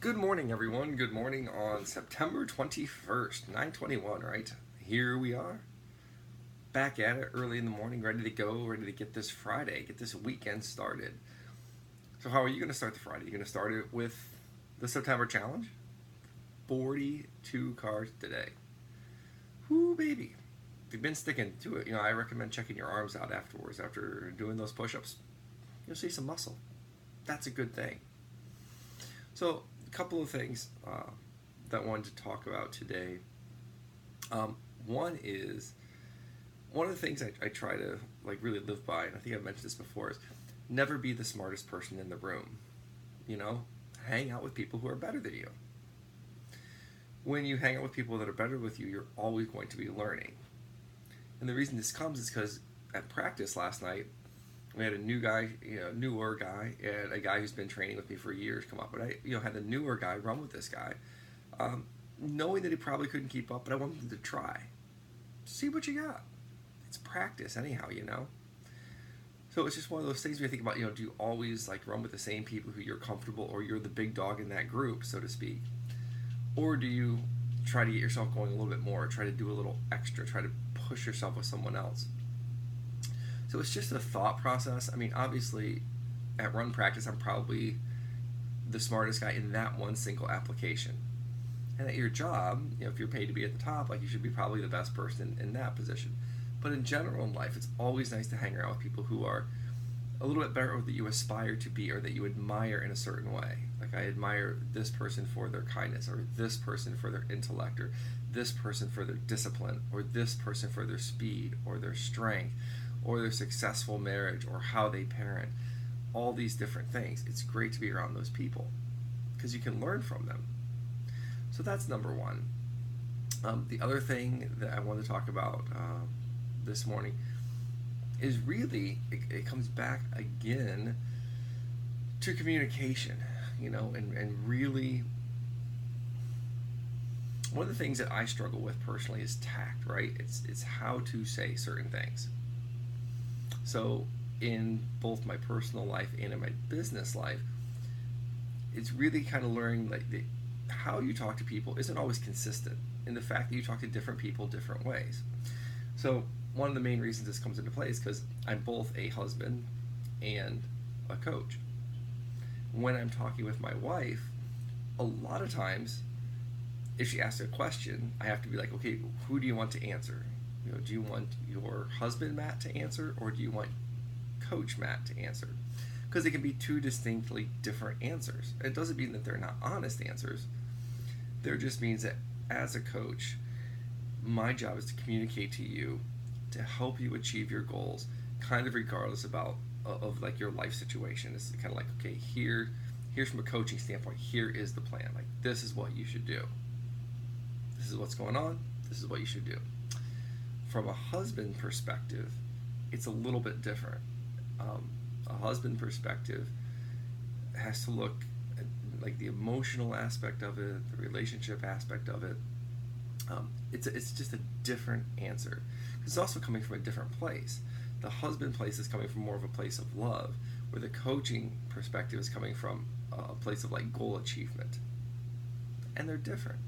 Good morning, everyone. Good morning on September 21st, 9:21, right? Here we are, back at it early in the morning, ready to go, ready to get this Friday, get this weekend started. So, how are you going to start the Friday? You're going to start it with the September challenge? 42 cards today. Whoo, baby. If you've been sticking to it, I recommend checking your arms out afterwards. After doing those push ups, you'll see some muscle. That's a good thing. So, a couple of things that I wanted to talk about today. One is one of the things I try to really live by, and I think I've mentioned this before, is never be the smartest person in the room. Hang out with people who are better than you. When you hang out with people that are better with you, you're always going to be learning. And the reason this comes is because at practice last night, we had a newer guy, and a guy who's been training with me for years come up. But I, had the newer guy run with this guy, knowing that he probably couldn't keep up. But I wanted him to try, see what you got. It's practice, anyhow. So it's just one of those things where you think about, do you always run with the same people who you're comfortable, or you're the big dog in that group, so to speak, or do you try to get yourself going a little bit more, try to do a little extra, try to push yourself with someone else? So it's just a thought process. I mean, obviously, at run practice, I'm probably the smartest guy in that one single application. And at your job, if you're paid to be at the top, you should be probably the best person in that position. But in general in life, it's always nice to hang around with people who are a little bit better, or that you aspire to be, or that you admire in a certain way. Like, I admire this person for their kindness, or this person for their intellect, or this person for their discipline, or this person for their speed, or their strength, or their successful marriage, or how they parent. All these different things. It's great to be around those people because you can learn from them. So that's number one. The other thing that I want to talk about this morning is really, it comes back again to communication, and really one of the things that I struggle with personally is tact, right? It's how to say certain things. So in both my personal life and in my business life, it's really kind of learning how you talk to people isn't always consistent in the fact that you talk to different people different ways. So one of the main reasons this comes into play is because I'm both a husband and a coach. When I'm talking with my wife, a lot of times, if she asks a question, I have to be like, okay, who do you want to answer? Do you want your husband, Matt, to answer, or do you want Coach Matt to answer? Because it can be two distinctly different answers. It doesn't mean that they're not honest answers. There just means that as a coach, my job is to communicate to you to help you achieve your goals, kind of regardless of your life situation. It's kind of like, okay, here's from a coaching standpoint, here is the plan. This is what you should do. This is what's going on. This is what you should do. From a husband perspective, it's a little bit different. A husband perspective has to look at the emotional aspect of it, the relationship aspect of it. It's just a different answer. It's also coming from a different place. The husband place is coming from more of a place of love, where the coaching perspective is coming from a place of goal achievement. And they're different.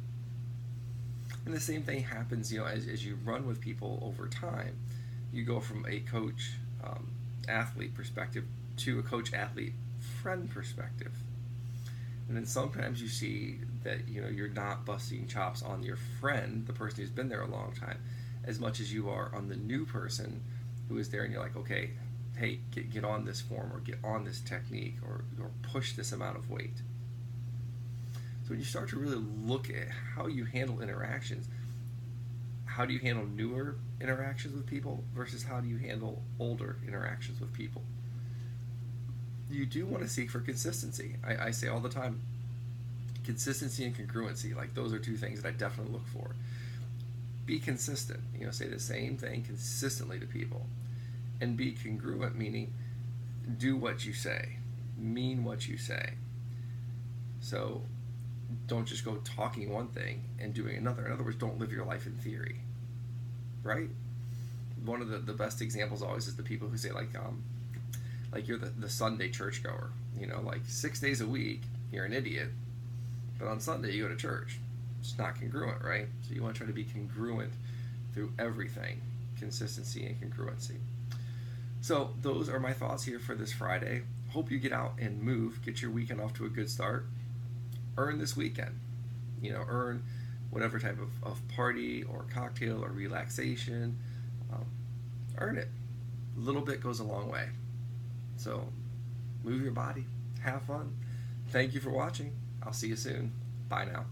And the same thing happens, as you run with people over time. You go from a coach athlete perspective to a coach athlete friend perspective. And then sometimes you see that you're not busting chops on your friend, the person who's been there a long time, as much as you are on the new person who is there, and you're like, okay, hey, get on this form, or get on this technique, or push this amount of weight. So when you start to really look at how you handle interactions, how do you handle newer interactions with people versus how do you handle older interactions with people? You do want to seek for consistency. I say all the time, consistency and congruency, those are two things that I definitely look for. Be consistent, say the same thing consistently to people. And be congruent, meaning do what you say, mean what you say. So don't just go talking one thing and doing another. In other words, don't live your life in theory, right? One of the best examples always is the people who say you're the Sunday churchgoer, 6 days a week, you're an idiot, but on Sunday you go to church. It's not congruent, right? So you want to try to be congruent through everything, consistency and congruency. So those are my thoughts here for this Friday. Hope you get out and move, get your weekend off to a good start. Earn this weekend. Earn whatever type of party or cocktail or relaxation. Earn it. A little bit goes a long way. So move your body. Have fun. Thank you for watching. I'll see you soon. Bye now.